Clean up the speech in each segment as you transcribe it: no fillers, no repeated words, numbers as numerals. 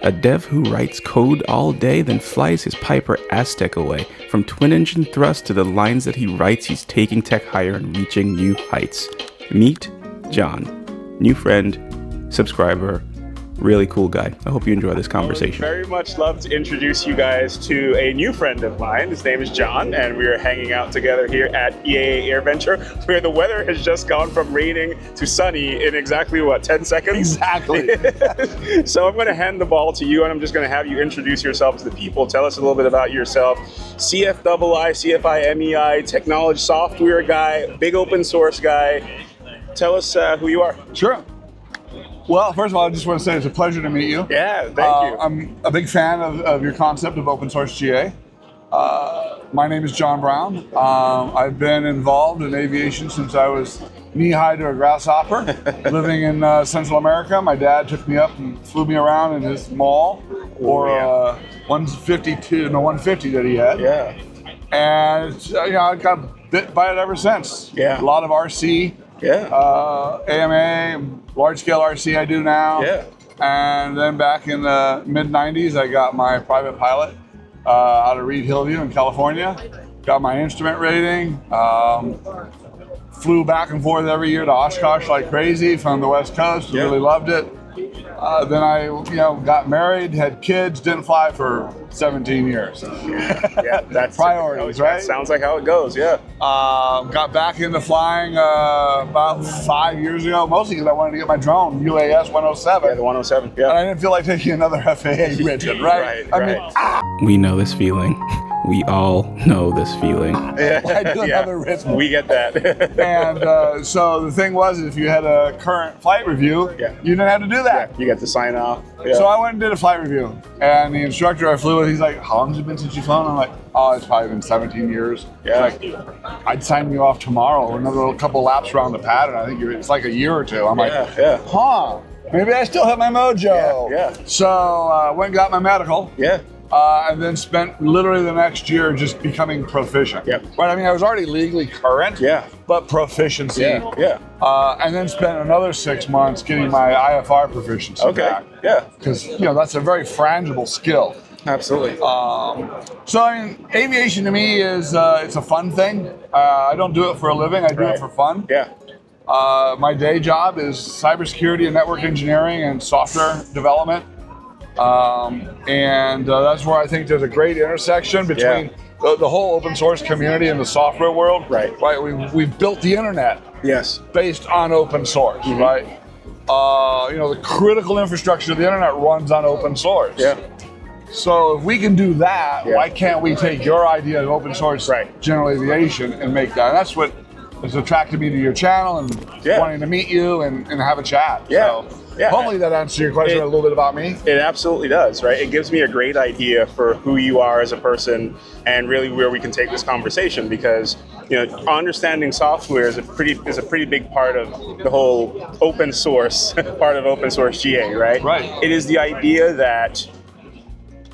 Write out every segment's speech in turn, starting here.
A dev who writes code all day, then flies his Piper Aztec away. From twin-engine thrust to the lines that he writes, he's taking tech higher and reaching new heights. Meet John. New friend, subscriber, really cool guy. I hope you enjoy this conversation. Very much love to introduce you guys to a new friend of mine. His name is John, and we are hanging out together here at EAA AirVenture, where the weather has just gone from raining to sunny in exactly, 10 seconds? Exactly. So I'm going to hand the ball to you, and I'm just going to have you introduce yourself to the people. Tell us a little bit about yourself. CFII, CFI MEI, technology software guy, big open source guy. Tell us who you are. Sure. Well, first of all, I just want to say it's a pleasure to meet you. Yeah, thank you. I'm a big fan of your concept of open source GA. My name is John Brown. I've been involved in aviation since I was knee-high to a grasshopper, living in Central America. My dad took me up and flew me around in his mall, or 150 that he had. Yeah. And I got bit by it ever since. Yeah. A lot of RC. Yeah. AMA, large-scale RC I do now. Yeah. And then back in the mid-90s, I got my private pilot out of Reed Hillview in California. Got my instrument rating. Flew back and forth every year to Oshkosh like crazy from the West Coast. Yeah. Really loved it. Then I, got married, had kids, didn't fly for 17 years. Yeah, that's priorities, right? Sounds like how it goes. Yeah. Got back into flying about 5 years ago, mostly because I wanted to get my drone, UAS 107. Yeah, the 107. Yeah. And I didn't feel like taking another FAA rigid, right? We know this feeling. We all know this feeling. I do another risk. We get that. And so the thing was, if you had a current flight review, you didn't have to do that. Yeah, you get to sign off. Yeah. So I went and did a flight review. And the instructor I flew with, he's like, how long has it been since you've flown? I'm like, oh, it's probably been 17 years. Yeah. He's like, I'd sign you off tomorrow, another couple laps around the pad, and I think it's like a year or two. I'm like, maybe I still have my mojo. Yeah. So went and got my medical. Yeah. And then spent literally the next year just becoming proficient. Yep. Right. I mean, I was already legally current. Yeah. But proficiency. Yeah. And then spent another 6 months getting my IFR proficiency. Okay. Back. Yeah. Because that's a very frangible skill. Absolutely. So I mean, aviation to me is it's a fun thing. I don't do it for a living. I do it for fun. Yeah. My day job is cybersecurity and network engineering and software development. And that's where I think there's a great intersection between the whole open source community and the software world. Right. We've built the internet. Yes. Based on open source. Mm-hmm. Right. The critical infrastructure of the internet runs on open source. Yeah. So if we can do that, why can't we take your idea of open source, general aviation, and make that? And that's what has attracted me to your channel and wanting to meet you and have a chat. Yeah. So, hopefully that answers your question a little bit about me. It absolutely does, right? It gives me a great idea for who you are as a person and really where we can take this conversation, because understanding software is a pretty big part of the whole open source part of open source GA, right? Right. It is the idea that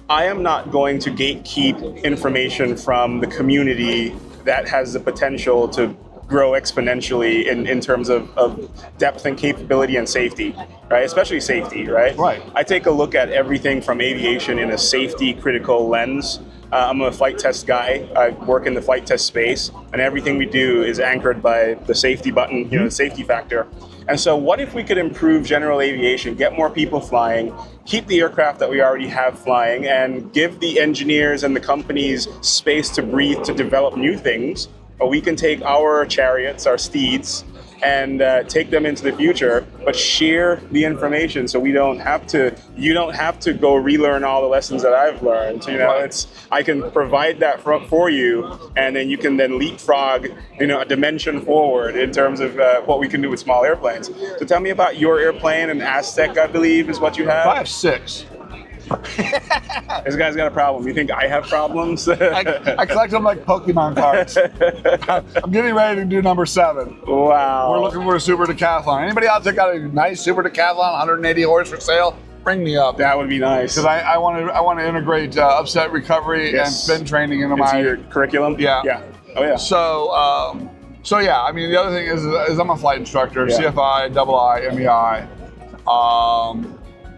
I am not going to gatekeep information from the community that has the potential to grow exponentially in terms of depth and capability and safety, right? Especially safety, right? Right. I take a look at everything from aviation in a safety critical lens. I'm a flight test guy. I work in the flight test space, and everything we do is anchored by the safety button, the safety factor. And so what if we could improve general aviation, get more people flying, keep the aircraft that we already have flying, and give the engineers and the companies space to breathe, to develop new things? Or we can take our chariots, our steeds, and take them into the future, but share the information so you don't have to go relearn all the lessons that I've learned. I can provide that for you, and then you can then leapfrog, a dimension forward in terms of what we can do with small airplanes. So tell me about your airplane, an Aztec, I believe, is what you have? 5.6. This guy's got a problem. You think I have problems? I collect them like Pokemon cards. I'm getting ready to do number 7. Wow. We're looking for a super decathlon. Anybody out there got a nice super decathlon, 180 horse for sale? Bring me up. That would be nice. Because I want to integrate upset recovery and spin training into your curriculum. Yeah. Oh yeah. So yeah. I mean, the other thing is I'm a flight instructor, CFI, II, MEI.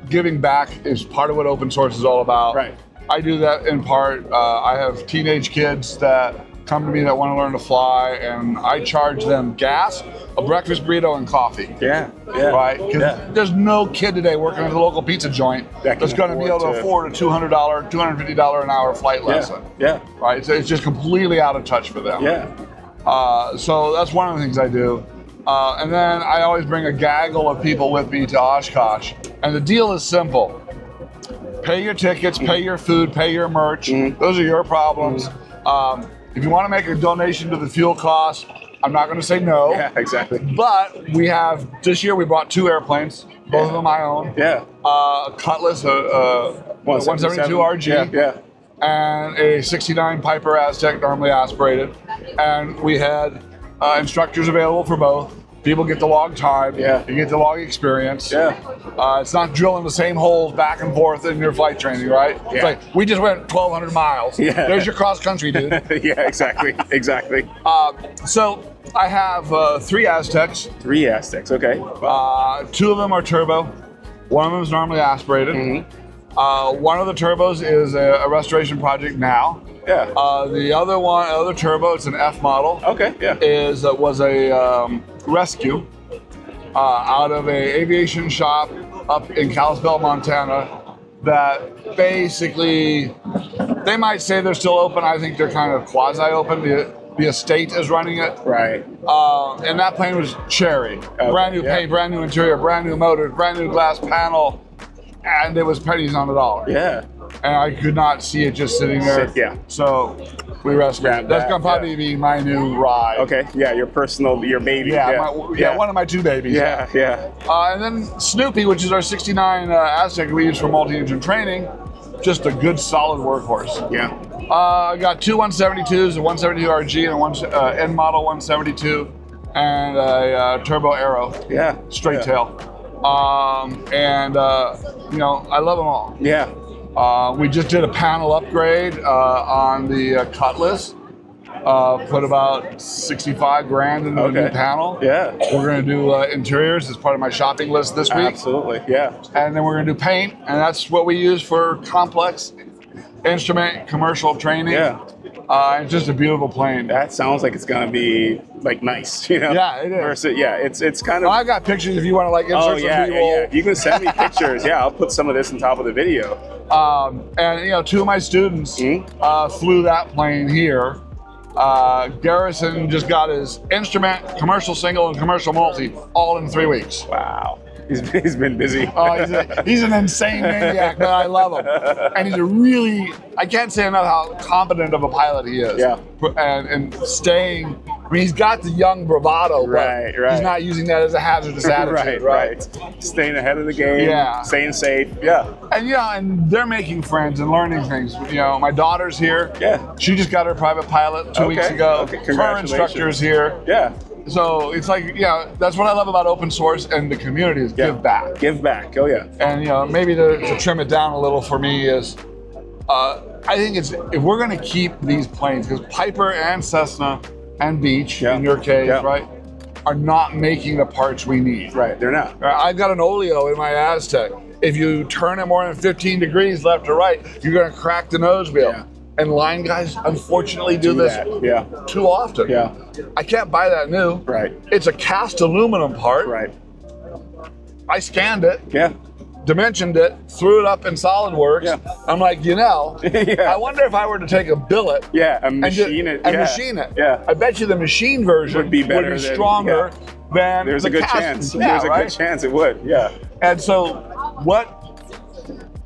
giving back is part of what open source is all about. Right. I do that in part. I have teenage kids that come to me that want to learn to fly, and I charge them gas, a breakfast burrito, and coffee. Yeah. Right? Because there's no kid today working at the local pizza joint that's going to be able to afford a $200, $250 an hour flight lesson. Yeah. Right? So it's just completely out of touch for them. Yeah. So that's one of the things I do. And then I always bring a gaggle of people with me to Oshkosh. And the deal is simple. Pay your tickets, pay your food, pay your merch. Those are your problems. If you want to make a donation to the fuel costs, I'm not going to say no. Yeah, exactly. But we have, this year we bought 2 airplanes, both of them I own. Yeah. A Cutlass, a 172 RG, and a 69 Piper Aztec, normally aspirated. And we had instructors available for both. People get the log time. Yeah. You get the log experience. Yeah. It's not drilling the same holes back and forth in your flight training, right? Yeah. It's like, we just went 1,200 miles. Yeah. There's your cross country, dude. Yeah, exactly. Exactly. So I have 3 Aztecs. 3 Aztecs, okay. 2 of them are turbo. One of them is normally aspirated. One of the turbos is a restoration project now. Yeah. The other turbo, it's an F model. Okay, yeah. Was a rescue out of a aviation shop up in Kalispell, Montana, that basically, they might say they're still open. I think they're kind of quasi-open. The estate is running it. Right. And that plane was cherry. Okay, brand new paint, brand new interior, brand new motors, brand new glass panel, and it was pennies on the dollar. Yeah. And I could not see it just sitting there. Yeah. So we rescued it. That's gonna probably be my new ride. Okay. Yeah, your baby. Yeah, one of my 2 babies. Yeah. And then Snoopy, which is our 69 Aztec we use for multi-engine training, just a good solid workhorse. Yeah. I got 2 172s, a 172 RG and a N model 172, and a turbo Aero. Yeah. Straight tail. I love them all. Yeah. We just did a panel upgrade on the Cutlass. Put about 65 grand into the new panel. Yeah. We're going to do interiors as part of my shopping list this week. Absolutely. Yeah. And then we're going to do paint, and that's what we use for complex instrument commercial training. Yeah. It's just a beautiful plane. That sounds like it's gonna be like nice, you know? Yeah, it is. Versus, it's kind of. I've got pictures if you want to insert some B-roll. Yeah. You can send me pictures. Yeah, I'll put some of this on top of the video. And 2 of my students flew that plane here. Garrison just got his instrument, commercial single, and commercial multi all in 3 weeks. Wow. He's been busy. He's an insane maniac, but I love him. And he's I can't say enough how competent of a pilot he is. Yeah. And staying, he's got the young bravado, right. He's not using that as a hazardous attitude, right. Staying ahead of the game, staying safe, And they're making friends and learning things. My daughter's here. Yeah. She just got her private pilot 2 weeks ago. Okay, her congratulations. instructor's here. Yeah. So it's like, that's what I love about open source and the community is give back. Give back, oh yeah. And maybe to trim it down a little for me is, I think if we're going to keep these planes, because Piper and Cessna and Beech, in your case, right, are not making the parts we need. Right, they're not. I've got an Oleo in my Aztec. If you turn it more than 15 degrees left or right, you're going to crack the nose wheel. Yeah. And line guys, unfortunately, do this too often. Yeah. I can't buy that new. Right. It's a cast aluminum part. Right. I scanned it. Yeah. Dimensioned it, threw it up in SolidWorks. Yeah. I'm like, I wonder if I were to take a billet. And machine it. Machine it. Yeah. I bet you the machine version would be better, stronger than There's the a good cast. chance. Yeah, There's a good chance it would. Yeah. And so,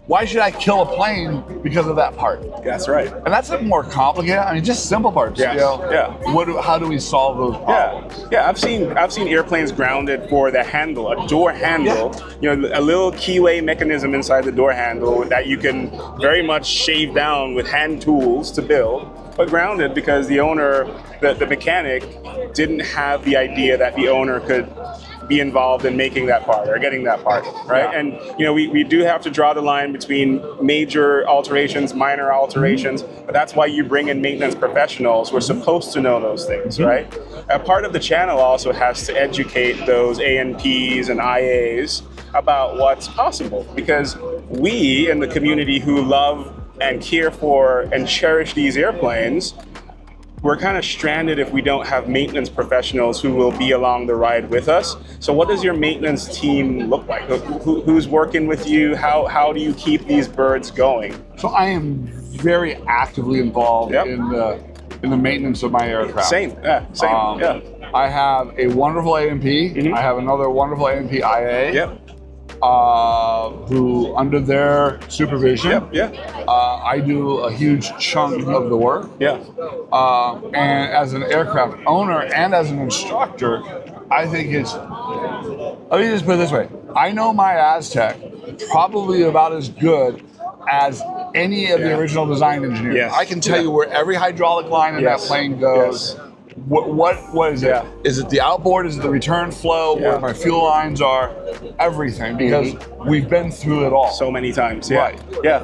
why should I kill a plane because of that part? That's right. And that's a more complicated. just simple parts. How do we solve those problems? Yeah. I've seen airplanes grounded for the handle, a door handle. A little keyway mechanism inside the door handle that you can very much shave down with hand tools to build, but grounded because the owner, the mechanic, didn't have the idea that the owner could be involved in making that part or getting that part, right? Yeah. And we do have to draw the line between major alterations, minor alterations, but that's why you bring in maintenance professionals who are supposed to know those things, right? A part of the channel also has to educate those ANPs and IAs about what's possible, because we in the community who love and care for and cherish these airplanes, we're kind of stranded if we don't have maintenance professionals who will be along the ride with us. So what does your maintenance team look like? Who's working with you? How do you keep these birds going? So I am very actively involved Yep. in the maintenance of my aircraft. Same. Yeah. I have a wonderful A&P. Mhm. I have another wonderful A&P IA. Yep. Who, under their supervision, Yep. I do a huge chunk of the work. Yeah. And as an aircraft owner and as an instructor, I think it's, let me just put it this way. I know my Aztec probably about as good as any of the Yeah. original design engineers. Yes. I can tell you where every hydraulic line in Yes. that plane goes. Yes. What is it? Yeah. Is it the outboard? Is it the return flow? Yeah. Where my fuel lines are? Everything, because we've been through it all. So many times. Yeah. Right. Yeah.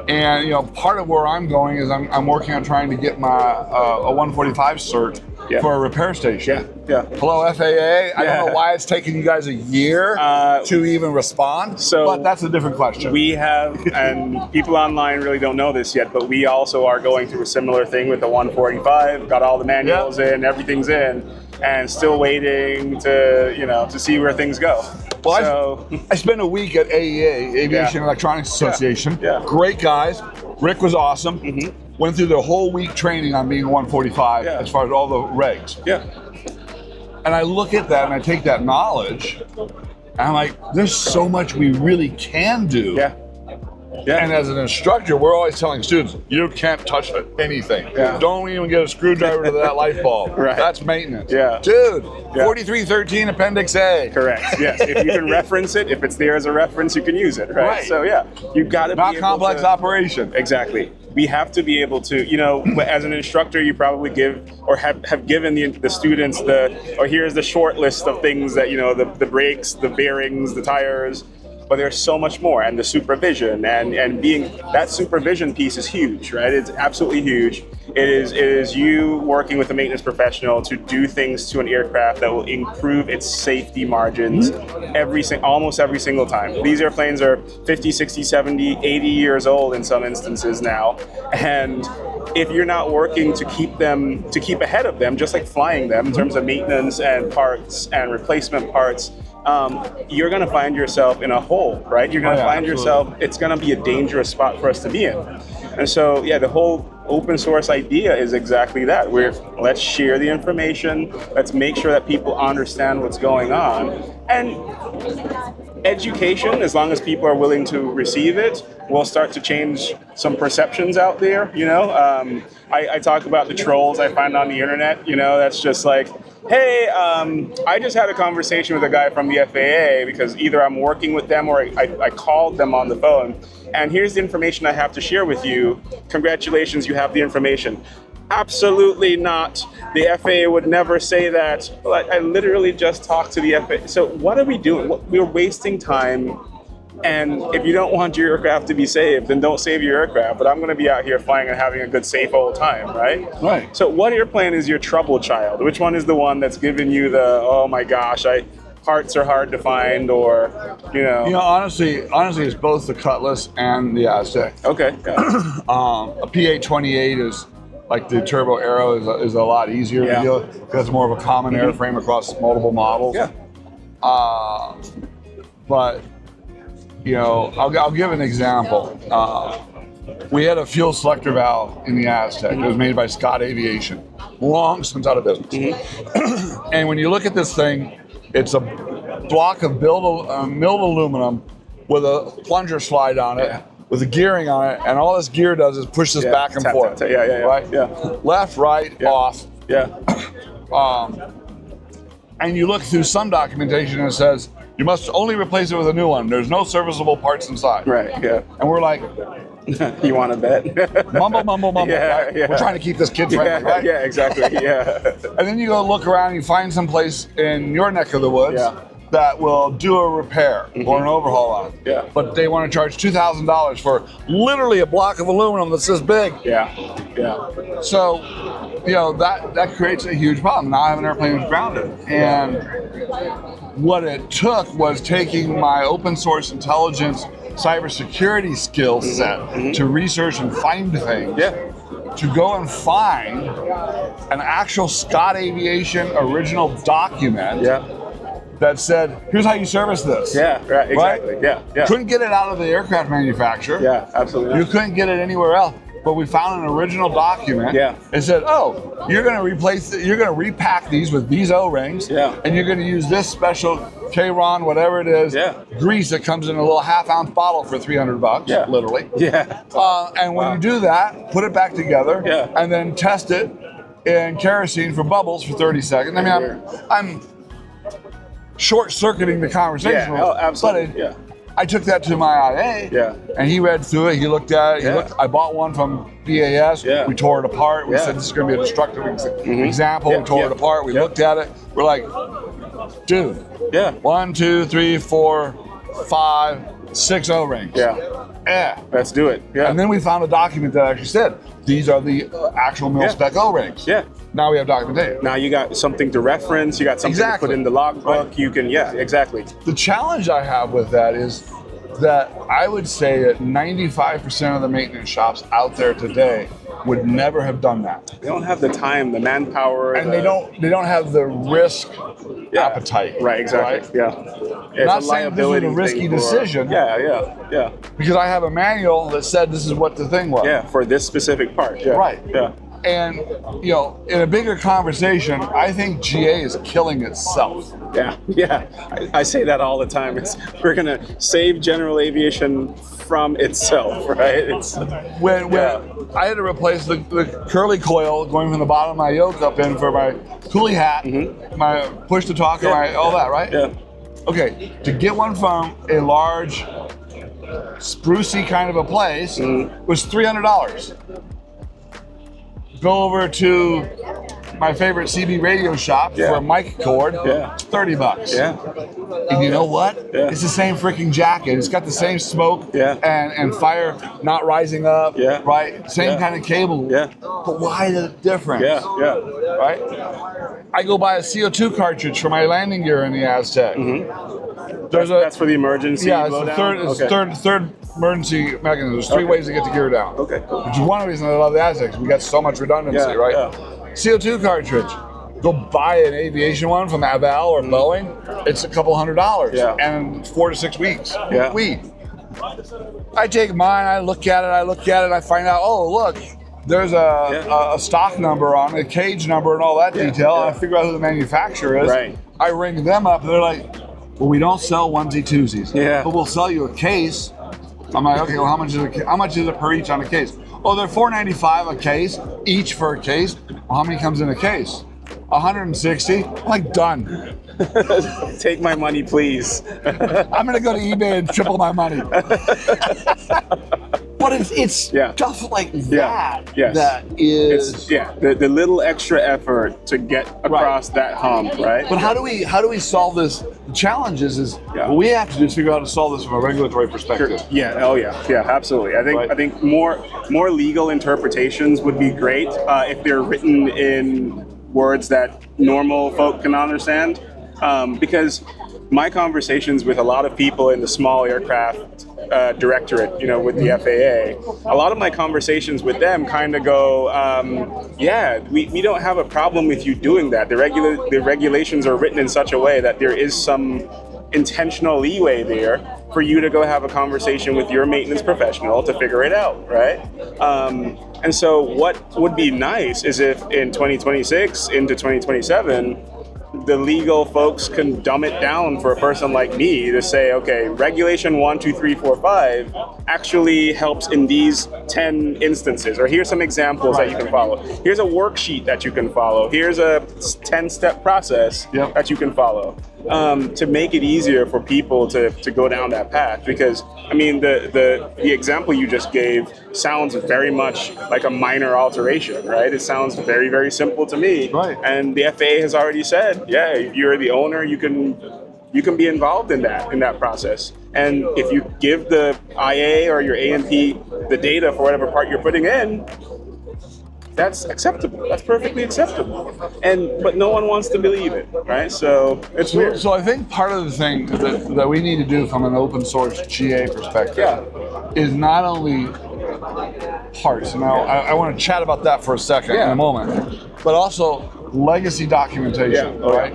And part of where I'm going is I'm working on trying to get my a 145 cert Yeah. for a repair station. Yeah. Hello, FAA. I don't know why it's taken you guys a year to even respond. so but that's a different question. We have, and people online really don't know this yet, but we also are going through a similar thing with the 145. Got all the manuals in, everything's in, and still waiting to see where things go. Well, I spent a week at AEA, Aviation Electronics Association. Yeah. Great guys. Rick was awesome. Went through the whole week training on being 145 as far as all the regs. Yeah. And I look at that and I take that knowledge and I'm like, there's so much we really can do. Yeah. Yeah. And as an instructor, we're always telling students, you can't touch anything. Yeah. Don't even get a screwdriver to that light bulb. Right. That's maintenance. Yeah. Dude, Yeah. 4313 Appendix A. Correct. Yes. If you can reference it, if it's there as a reference, you can use it. Right. Right. So you've got to be Not able complex to, operation. Exactly. We have to be able to, as an instructor, you probably give or have given the students here's the short list of things that, the brakes, the bearings, the tires, but there's so much more, and the supervision and being, that supervision piece is huge, right? It's absolutely huge. It is you working with a maintenance professional to do things to an aircraft that will improve its safety margins almost every single time. These airplanes are 50, 60, 70, 80 years old in some instances now. And if you're not working to keep ahead of them, just like flying them in terms of maintenance and parts and replacement parts, you're going to find yourself in a hole, right? You're going to find yourself, it's going to be a dangerous spot for us to be in. And so, the whole open source idea is exactly that. Let's share the information. Let's make sure that people understand what's going on. And education, as long as people are willing to receive it, will start to change some perceptions out there. I talk about the trolls I find on the internet. That's just like, hey, I just had a conversation with a guy from the FAA because either I'm working with them or I called them on the phone, and here's the information I have to share with you. Congratulations, you have the information. Absolutely not. The FAA would never say that. I literally just talked to the FAA. So what are we doing? We're wasting time. And if you don't want your aircraft to be saved, then don't save your aircraft. But I'm going to be out here flying and having a good, safe old time, right? Right. So what airplane is your trouble child? Which one is the one that's giving you the, oh my gosh, parts are hard to find, or, Honestly, it's both the Cutlass and the Aztec. Okay. Yeah. A P-828 is like the Turbo Aero is a lot easier to deal with because it's more of a common airframe across multiple models. Yeah. But I'll give an example. We had a fuel selector valve in the Aztec. It was made by Scott Aviation, long since out of business. And when you look at this thing, it's a block of milled aluminum with a plunger slide on it, with a gearing on it, and all this gear does is push this back and forth. Right? Yeah. Left, right, off. Yeah. And you look through some documentation and it says, you must only replace it with a new one. There's no serviceable parts inside. Right. Yeah. And we're like, You want to bet? mumble. Yeah, Right? yeah. We're trying to keep this kid friendly, right? Yeah, exactly. Yeah. And then you go look around and you find some place in your neck of the woods that will do a repair or an overhaul on it. Yeah. But they want to charge $2,000 for literally a block of aluminum that's this big. Yeah. So, that creates a huge problem. Now I have an airplane that's grounded. And what it took was taking my open source intelligence cybersecurity skill set to research and find things. Yeah. To go and find an actual Scott Aviation original document that said, here's how you service this. Yeah, right, exactly. Right? Yeah. Couldn't get it out of the aircraft manufacturer. Yeah, absolutely. You couldn't get it anywhere else. But we found an original document. Yeah. It said, oh, you're going to repack these with these O-rings. Yeah. And you're going to use this special K-Ron, whatever it is, grease that comes in a little half-ounce bottle for $300, literally. Yeah. And when you do that, put it back together, and then test it in kerosene for bubbles for 30 seconds. I mean, I'm short-circuiting the conversation. Yeah, absolutely. But I took that to my IA, and he read through it. He looked at it. I bought one from BAS. We tore it apart. We said this is going to be a destructive example. We tore it apart. We looked at it. We're like, dude, 1, 2, 3, 4, 5, 6 O-rings. Yeah. Let's do it. Yeah. And then we found a document that actually said, these are the actual mil-spec O-rings. Yeah. Now we have documentation. Now you got something to reference. You got something to put in the logbook. You can, exactly. The challenge I have with that is that I would say that 95% of the maintenance shops out there today would never have done that. They don't have the time, the manpower, and they don't have the risk appetite. Right, exactly. Right? Yeah. Not saying this is a risky decision. Yeah. Because I have a manual that said this is what the thing was. Yeah, for this specific part. Yeah. Right. Yeah. And, you know, in a bigger conversation, I think GA is killing itself. Yeah. I say that all the time. We're going to save general aviation from itself, right? When I had to replace the curly coil going from the bottom of my yoke up in for my coolie hat, my push to talk, all that, right? Yeah. Okay, to get one from a large, sprucey kind of a place was $300. Go over to my favorite CB radio shop for a mic cord, $30. Yeah. And you know what? It's the same freaking jacket. It's got the same smoke and fire not rising up, right? Same kind of cable. Yeah. But why the difference? Yeah. Right? I go buy a CO2 cartridge for my landing gear in the Aztec. That's for the emergency blowdown? It's third emergency mechanism. There's 3 ways to get the gear down. Okay. Which is one reason I love the Aztecs. We got so much redundancy, right? Yeah. CO2 cartridge. Go buy an aviation one from Aval or Boeing. It's a couple $100 and 4 to 6 weeks. Yeah. I take mine, I look at it, I find out, oh, look, there's a stock number on it, a cage number and all that detail. And I figure out who the manufacturer is. Right. I ring them up and they're like, well, we don't sell onesie twosies, but we'll sell you a case. I'm like, okay, well, how much is it per each on a case? Oh, they're $4.95 a case, each for a case. Well, how many comes in a case? 160. I'm like, done. Take my money, please. I'm gonna go to eBay and triple my money. But it's stuff like that that is the little extra effort to get across that hump, right? But how do we solve this? The challenge is what we have to do is figure out how to solve this from a regulatory perspective. Yeah, absolutely. I think more legal interpretations would be great if they're written in words that normal folk can understand. Because my conversations with a lot of people in the small aircraft directorate, with the FAA, a lot of my conversations with them kind of go, we don't have a problem with you doing that. The regulations are written in such a way that there is some intentional leeway there for you to go have a conversation with your maintenance professional to figure it out, right? And so what would be nice is if in 2026 into 2027, the legal folks can dumb it down for a person like me to say, okay, regulation 1, 2, 3, 4, 5 actually helps in these 10 instances, or here's some examples that you can follow. Here's a worksheet that you can follow. Here's a 10-step process that you can follow to make it easier for people to go down that path. Because, I mean, the example you just gave sounds very much like a minor alteration, right? It sounds very, very simple to me. Right. And the FAA has already said, if you're the owner, you can be involved in that process. And if you give the IA or your A&P the data for whatever part you're putting in, that's acceptable. That's perfectly acceptable. But no one wants to believe it, right? So it's weird. So I think part of the thing that we need to do from an open source GA perspective is not only parts. Now, I want to chat about that for a second in a moment, but also legacy documentation, right?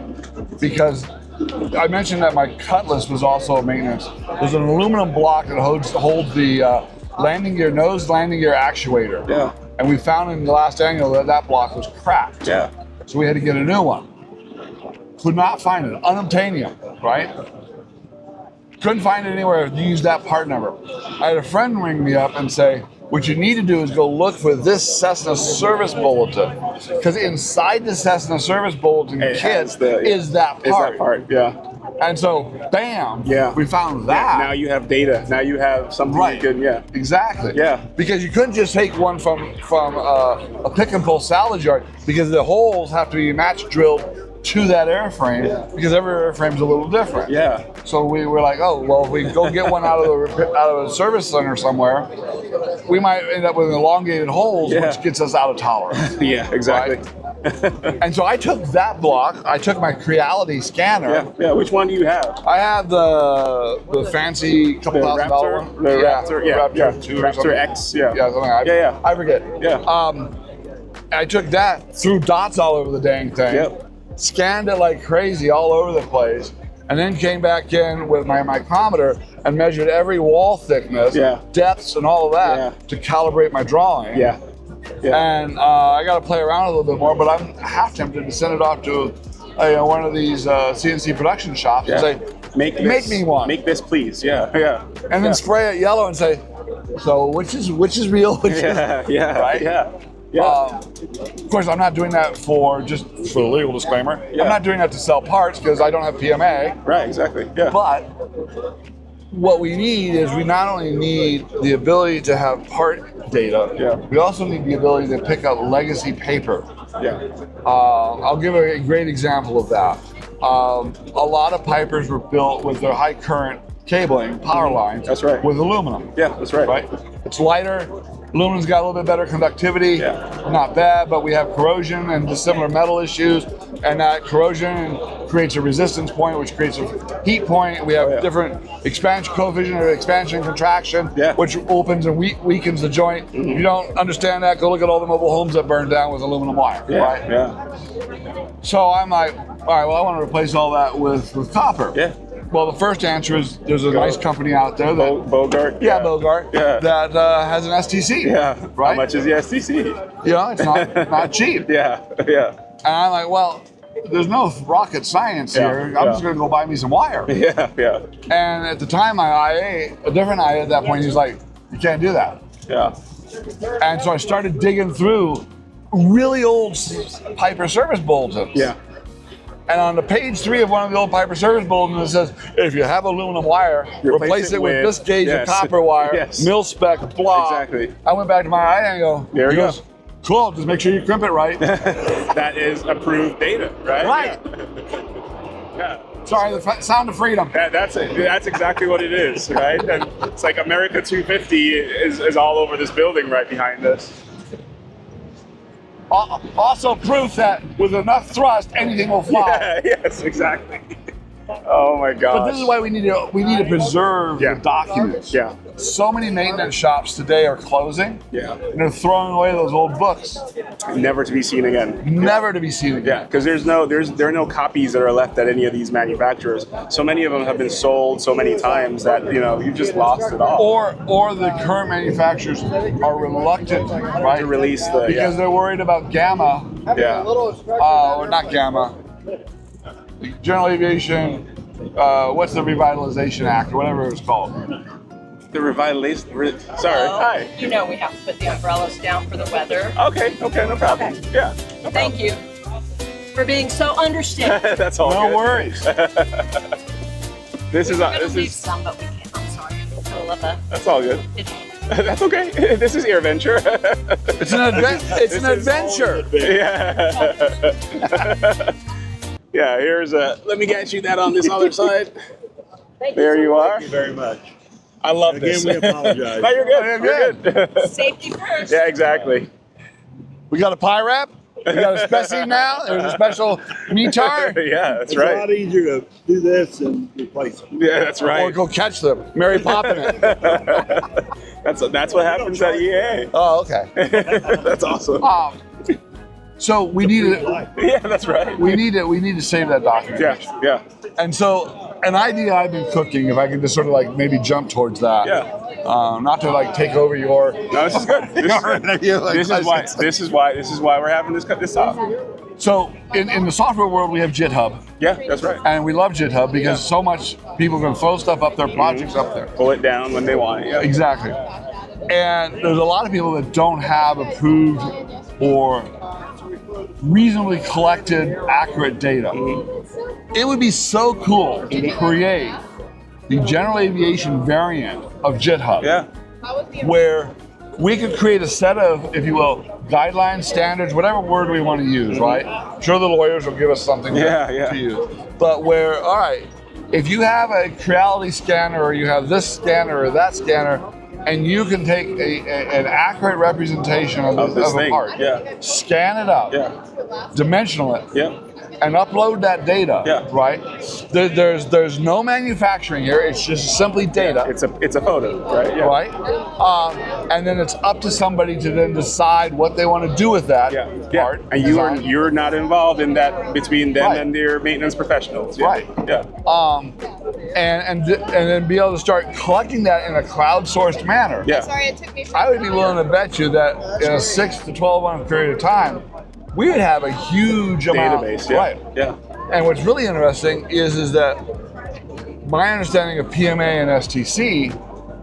Because I mentioned that my cutlass was also maintenance. There's an aluminum block that holds the landing gear actuator. Yeah. And we found in the last annual that block was cracked. Yeah. So we had to get a new one. Could not find it, unobtainium, right? Couldn't find it anywhere to use that part number. I had a friend ring me up and say, what you need to do is go look for this Cessna service bulletin, because inside the Cessna service bulletin kit is that part. Is that part, yeah. And so, bam, we found that. Now you have data. Now you have something you can, Exactly. Yeah. Because you couldn't just take one from a pick and pull salvage yard, because the holes have to be match drilled to that airframe, because every airframe's a little different. Yeah. So we were like, oh, well, if we go get one out of a service center somewhere, we might end up with elongated holes, which gets us out of tolerance. Yeah, exactly. Right? And so I took that block, I took my Creality scanner. Yeah, which one do you have? I have the fancy couple $1,000 one. The Raptor, Raptor 2 or Raptor something. X, something. I forget. Yeah. I took that, threw dots all over the dang thing, scanned it like crazy all over the place, and then came back in with my micrometer and measured every wall thickness, depths, and all of that to calibrate my drawing. Yeah. And I got to play around a little bit more, but I'm half tempted to send it off to one of these CNC production shops and say, make me one. Make this, please. Yeah. And then spray it yellow and say, so which is real? Right? Yeah. Of course, I'm not doing that for the legal disclaimer. I'm not doing that to sell parts, because I don't have PMA. Right, exactly. Yeah. But what we need is, we not only need the ability to have part data, we also need the ability to pick up legacy paper. Yeah. I'll give a great example of that. A lot of Pipers were built with their high current cabling, power lines. That's right. With aluminum. Yeah, that's right. Right? It's lighter. Aluminum's got a little bit better conductivity. Not bad, but we have corrosion and dissimilar metal issues, and that corrosion creates a resistance point, which creates a heat point. We have different expansion coefficient or expansion and contraction, which opens and weakens the joint. If you don't understand that, go look at all the mobile homes that burned down with aluminum wire. Right? Yeah. So I'm like, all right, well, I want to replace all that with copper. Yeah. Well, the first answer is, there's a nice company out there that Bogart. Bogart. That has an STC. Yeah. Right. How much is the STC? It's not cheap. Yeah. And I'm like, well, there's no rocket science here. I'm just going to go buy me some wire. Yeah. And at the time, my IA, a different IA at that point, he was like, you can't do that. Yeah. And so I started digging through really old Piper service bulletins. Yeah. And on the page 3 of one of the old Piper service bulletins, it says, if you have aluminum wire, replace it with this gauge of copper wire, mil spec, blah. Exactly. I went back to my IA and go, there you go. Cool, just make sure you crimp it right. That is approved data, right? Right. Yeah. Sorry, the sound of freedom. That's it. That's exactly what it is, right? And it's like America 250 is all over this building right behind us. Also proof that with enough thrust, anything will fly. Yes, exactly. Oh my God! But this is why we need to preserve the documents. Yeah. So many maintenance shops today are closing. Yeah. And they're throwing away those old books. Never to be seen again. Never to be seen again. Yeah, because there are no copies that are left at any of these manufacturers. So many of them have been sold so many times that you've just lost it all. Or the current manufacturers are reluctant, right, to release because they're worried about gamma. Yeah. Or not gamma. General Aviation. What's the Revitalization Act or whatever it was called? The revitalization. Sorry. Hi. We have to put the umbrellas down for the weather. Okay, no problem. Okay. Yeah. No Thank you for being so understanding. That's all. No good. worries. This is. We're gonna leave some, but we can't. I'm sorry. I love that. That's all good. That's okay. This is AirVenture. It's an adventure. Yeah. Yeah. Here's a. Let me get you that on this other side. There you are. Thank you very much. I love this. Again, we apologize. No, you're good. You're good. Safety first. Yeah, exactly. We got a pie wrap. We got a specie now. There's a special meat-tar. Yeah, that's It's right. a lot easier to do this than replace them. Yeah, that's Or right. go catch them. Mary Poppin it. That's what happens at EAA. Oh, okay. That's awesome. So we need to Yeah, that's right. we need to save that document. Yeah. And so an idea I've been cooking, if I could just sort of like maybe jump towards that. Yeah. Not to like take over your. No, this is good. This is why we're having this talk. So in the software world, we have GitHub, Yeah, that's right. and we love GitHub because so much people can throw stuff up there, projects up there. Pull it down when they want it. Yeah. Exactly. And there's a lot of people that don't have approved or reasonably collected, accurate data. It would be so cool to create the general aviation variant of GitHub, Yeah. where we could create a set of, if you will, guidelines, standards, whatever word we want to use, right? I'm sure the lawyers will give us something to use. But where, all right, if you have a Creality scanner or you have this scanner or that scanner, and you can take an accurate representation of this a thing, part, yeah. scan it up, Yeah. dimensional it, Yeah. and upload that data, Yeah. right? There's no manufacturing here. It's just simply data, It's a photo, right? Yeah. right? And then it's up to somebody to then decide what they want to do with that Yeah. part. And design. you're not involved in that between them Right. and their maintenance professionals. Yeah. Right. Yeah. And then be able to start collecting that in a crowdsourced manner. Yeah. Sorry, it took me. I would be willing to bet you that in a 6 to 12 month period of time, we would have a huge amount. Database. Yeah. Right. Yeah. And what's really interesting is that my understanding of PMA and STC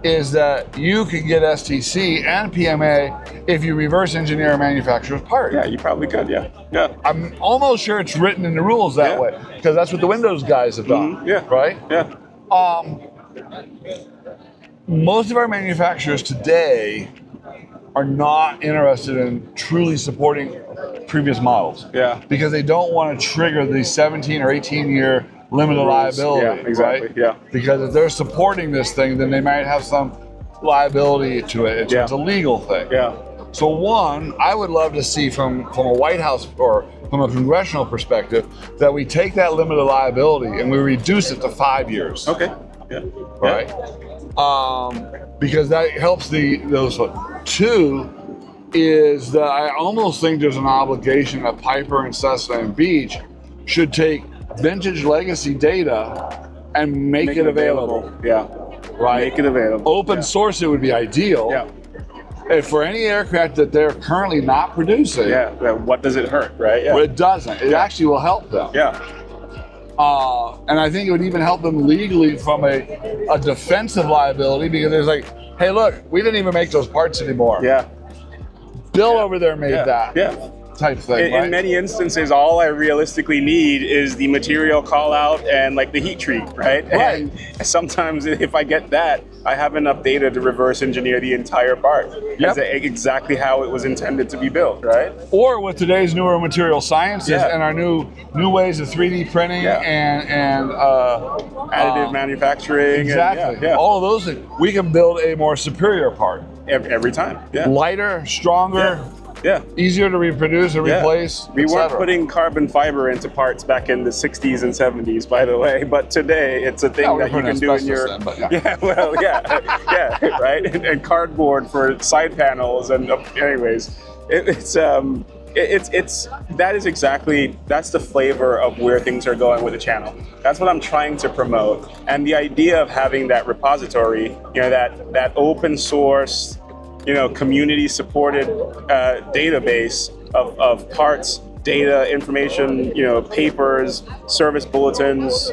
is that you can get STC and PMA if you reverse engineer a manufacturer's part. Yeah. You probably could. Yeah. Yeah. I'm almost sure it's written in the rules that Yeah. way because that's what the Windows guys have done. Yeah. Right? Yeah. Most of our manufacturers today are not interested in truly supporting previous models. Yeah. Because they don't want to trigger the 17 or 18 year limited liability. Yeah, exactly. Right? Yeah. Because if they're supporting this thing, then they might have some liability to it. It's, Yeah. it's a legal thing. Yeah. So one, I would love to see from a White House or from a congressional perspective that we take that limited liability and we reduce it to 5 years. Okay. Yeah. Right? Because that helps those. Two is that I almost think there's an obligation that Piper and Cessna and Beach should take vintage legacy data and make it available. Yeah. Right? Make it available. Open source it would be ideal. Yeah. If for any aircraft that they're currently not producing, Yeah. What does it hurt, right? Yeah. well, it doesn't. It actually will help them. Yeah. And I think it would even help them legally from a defensive liability because it's like, hey, look, we didn't even make those parts anymore. Yeah. Bill over there made Yeah. that Yeah. type thing. In right? many instances, all I realistically need is the material call out and like the heat treat, right? Right. And sometimes if I get that, I have enough data to reverse engineer the entire part. Yep. Exactly how it was intended to be built, right? Or with today's newer material sciences Yeah. and our new ways of 3D printing Yeah. and Additive manufacturing. exactly. And, yeah. All of those things. We can build a more superior part. Every time. Yeah. Lighter, stronger, Yeah. easier to reproduce and Yeah. replace. We weren't etc. putting carbon fiber into parts back in the 60s and 70s, by the way, but today it's a thing Yeah, we that you were can putting do in your. asbestos then, but yeah. Well, yeah, right? And cardboard for side panels, and anyways, it's that is exactly, that's the flavor of where things are going with the channel. That's what I'm trying to promote. And the idea of having that repository, that open source, community supported database of parts, data, information, papers, service bulletins.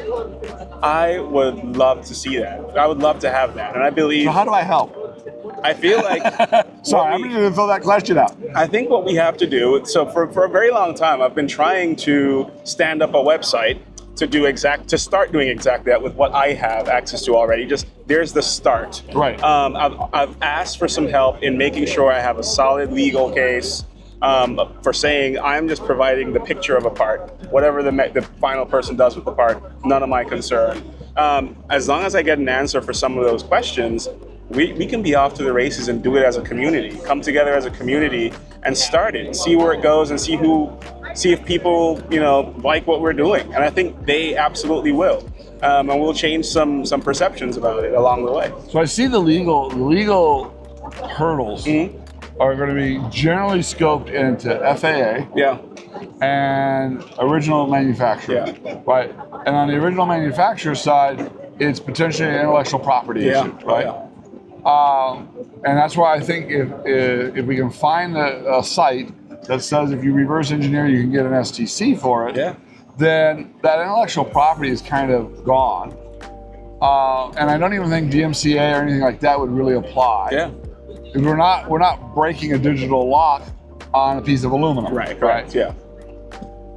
I would love to see that. I would love to have that. And I believe, So how do I help? I feel like, Sorry, I'm going to throw that question out. I think what we have to do, so for a very long time, I've been trying to stand up a website to start doing exactly that with what I have access to already. Just there's the start. Right. I've asked for some help in making sure I have a solid legal case for saying I'm just providing the picture of a part. Whatever the final person does with the part, none of my concern. As long as I get an answer for some of those questions, we can be off to the races and do it as a community. Come together as a community and start it, see where it goes, and see if people, like what we're doing. And I think they absolutely will. And we'll change some perceptions about it along the way. So I see the legal hurdles are going to be generally scoped into FAA Yeah. and original manufacturer, right? And on the original manufacturer side, it's potentially an intellectual property issue, right? And that's why I think if we can find a site that says if you reverse engineer, you can get an STC for it, then that intellectual property is kind of gone. And I don't even think DMCA or anything like that would really apply. Yeah. Because we're not breaking a digital lock on a piece of aluminum. Right. Yeah.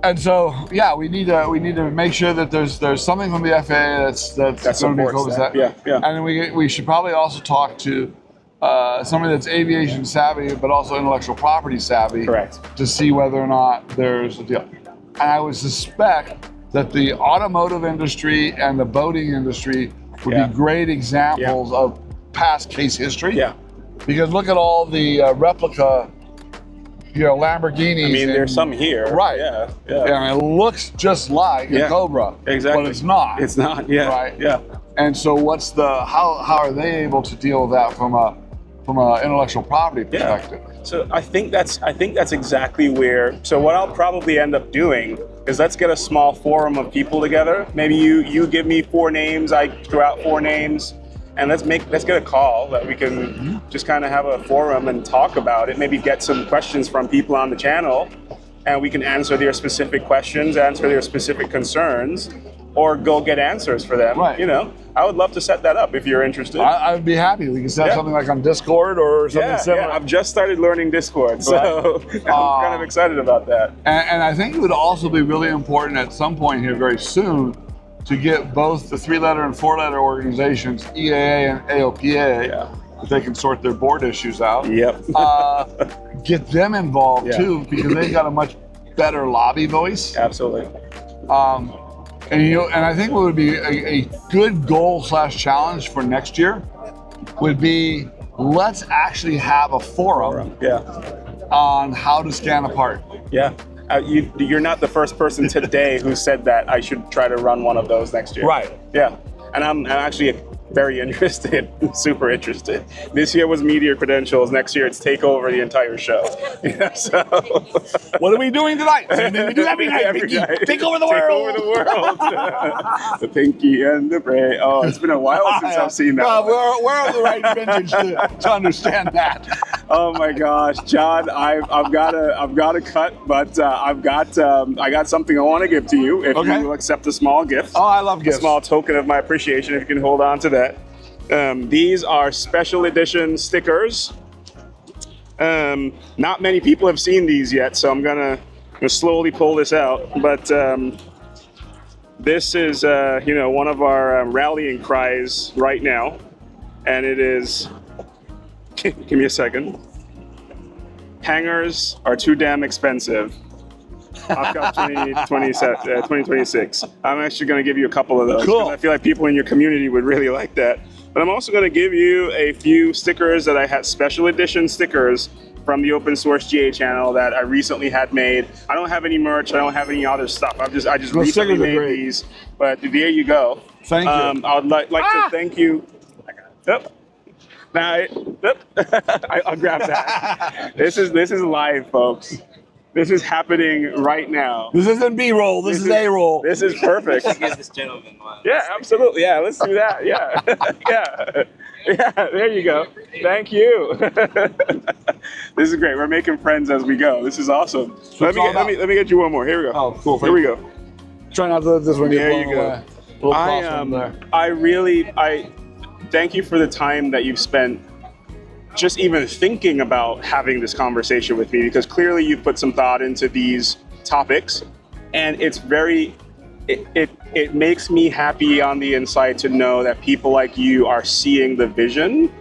And so, we need to make sure that there's something from the FAA that's going to be focused that. Yeah. And then we should probably also talk to somebody that's aviation savvy, but also intellectual property savvy. Correct. To see whether or not there's a deal. And I would suspect that the automotive industry and the boating industry would be great examples of past case history. Yeah. Because look at all the replica, Lamborghinis. I mean, there's some here. Right. Yeah. And it looks just like a Cobra. Exactly. But it's not. It's not. Yeah. Right. Yeah. And so how are they able to deal with that from a intellectual property perspective? So I think that's exactly where. So what I'll probably end up doing is let's get a small forum of people together. Maybe you give me 4 names, I throw out 4 names, and let's get a call that we can just kind of have a forum and talk about it. Maybe get some questions from people on the channel, and we can answer their specific questions, answer their specific concerns, or go get answers for them. Right. I would love to set that up if you're interested. I would be happy. We can set something like on Discord or something similar. Yeah, I've just started learning Discord, so I'm kind of excited about that. And I think it would also be really important at some point here very soon to get both the 3-letter and 4-letter organizations, EAA and AOPA, if they can sort their board issues out. Yep. Get them involved too, because they've got a much better lobby voice. Absolutely. And I think what would be a good goal / challenge for next year would be let's actually have a forum on how to scan a part. Yeah. You're not the first person today who said that I should try to run one of those next year. Right. Yeah. And I'm actually very interested, super interested. This year was media credentials. Next year it's take over the entire show. So what are we doing tonight? We do every night. Take over the world. Take over the world. The pinky and the brain. Oh, it's been a while since I've seen that. Well, we're on the right vintage to understand that. Oh my gosh, John, I've got to cut, but I got something I want to give to you if you will accept a small gift. Oh, I love gifts. A small token of my appreciation if you can hold on to that. These are special edition stickers. Not many people have seen these yet, so I'm gonna slowly pull this out. But this is one of our rallying cries right now, and it is. Give me a second. Hangars are too damn expensive. Oshkosh 2026. I'm actually going to give you a couple of those. Cool. I feel like people in your community would really like that. But I'm also going to give you a few stickers that I had, special edition stickers from the open source GA channel that I recently had made. I don't have any merch. I don't have any other stuff. I just recently made these. But there you go. Thank you. I would like to thank you. Yep. Now, I'll grab that. This is live, folks. This is happening right now. This isn't B-roll. This is A-roll. This is perfect. Give this gentleman one. Yeah, absolutely. Yeah, let's do that. Yeah, yeah. There you go. Thank you. This is great. We're making friends as we go. This is awesome. Let me get you one more. Here we go. Oh, cool. Here we go. Try not to let this one get There you go. I thank you for the time that you've spent just even thinking about having this conversation with me, because clearly you've put some thought into these topics, and it's it makes me happy on the inside to know that people like you are seeing the vision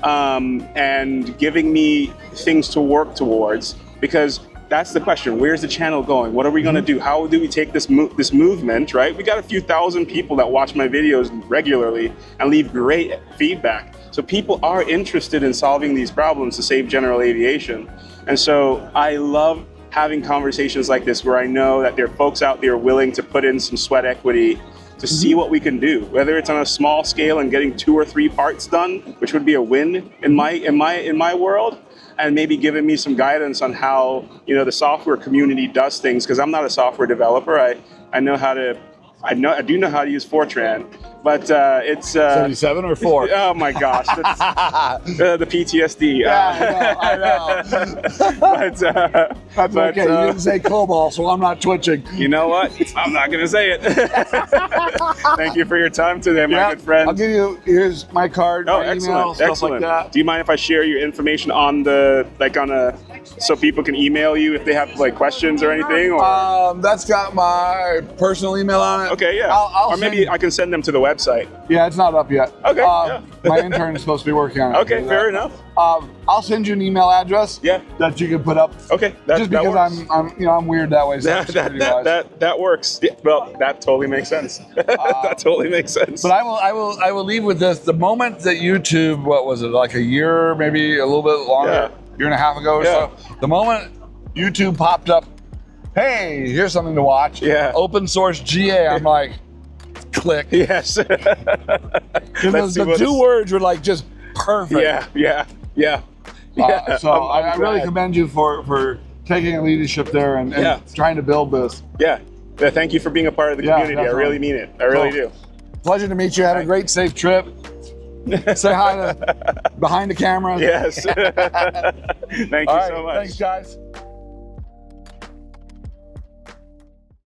and giving me things to work towards, because that's the question. Where's the channel going? What are we going to do? How do we take this movement, right? We got a few thousand people that watch my videos regularly and leave great feedback. So people are interested in solving these problems to save general aviation. And so I love having conversations like this where I know that there are folks out there willing to put in some sweat equity to see what we can do, whether it's on a small scale and getting 2 or 3 parts done, which would be a win in my world, and maybe giving me some guidance on how, you know, the software community does things, because I'm not a software developer. I do know how to use Fortran, but it's 77 or 4? Oh my gosh, the PTSD. Yeah, I know. But That's okay. You didn't say COBOL, so I'm not twitching. you know what? I'm not gonna say it. Thank you for your time today, my good friend. I'll give you, here's my card, Oh, my excellent, email, stuff excellent. like that. Do you mind if I share your information on so people can email you if they have like questions or anything? Or? That's got my personal email on it. Okay, yeah. I'll or maybe I can send them to the website. Yeah, it's not up yet. Okay, yeah. My intern is supposed to be working on it. Okay, fair enough. I'll send you an email address. Yeah. That you can put up. Okay, just because works. I'm weird that way. That works. Yeah, well, that totally makes sense. That totally makes sense. But I will leave with this. The moment that YouTube, what was it, like a year, maybe a little bit longer, year and a half ago or so. The moment YouTube popped up, hey, here's something to watch. Yeah. Open source GA. I'm like, click. Yes. The 2 words were like just perfect. Yeah. So I really commend you for taking a leadership there and trying to build this. Yeah. Thank you for being a part of the community. Definitely. I really mean it. I really do. Pleasure to meet you. Had a great, safe trip. Say hi to behind the camera. Yes. Thank you so much. Thanks, guys.